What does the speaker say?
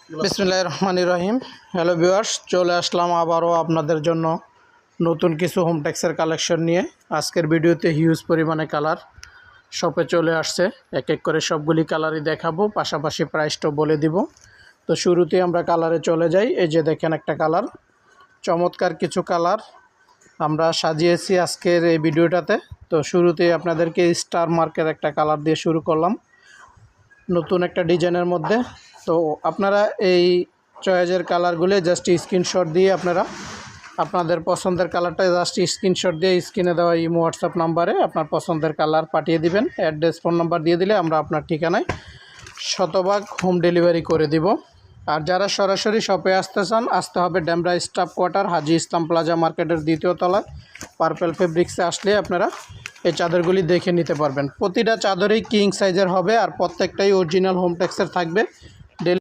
বিসমিল্লাহির রহমানির রহিম। Hello viewers, চলে আসলাম আবারও আপনাদের জন্য নতুন কিছু হোমটেক্সের কালেকশন নিয়ে। আজকের ভিডিওতে হিউজ পরিমাণে কালার শপে চলে আসছে। এক এক করে সবগুলি কালারই দেখাবো, পাশাপাশি প্রাইসটাও বলে দিব। তো শুরুতেই আমরা কালারে চলে যাই। এই যে দেখেন একটা কালার, চমৎকার কিছু কালার আমরা সাজিয়েছি আজকের এই ভিডিওটাতে। তো শুরুতেই আপনাদেরকে স্টার মার্কের একটা কালার দিয়ে শুরু করলাম, নতুন একটা ডিজাইনের মধ্যে। তো আপনারা এই চয়েসের কালারগুলো জাস্ট স্ক্রিনশট দিয়ে আপনারা আপনাদের পছন্দের কালারটা জাস্ট স্ক্রিনশট দিয়ে স্ক্রিনে দেওয়া ইমো হোয়াটসঅ্যাপ নাম্বারে আপনার পছন্দের কালার পাঠিয়ে দিবেন। অ্যাড্রেস ফোন নাম্বার দিয়ে দিলে আমরা আপনার ঠিকানায় শতভাগ হোম ডেলিভারি করে দিব। আর যারা সরাসরি শপে আসতে চান, আসতে হবে ডেমরা স্টাফ কোয়ার্টার, হাজি ইসলাম প্লাজা মার্কেটের দ্বিতীয় তলায় পার্পেল ফেব্রিক্সে আসলে আপনারা এই চাদরগুলি দেখে নিতে পারবেন। প্রতিটা চাদরই কিং সাইজের হবে আর প্রত্যেকটাই অরিজিনাল হোমটেক্সের থাকবে।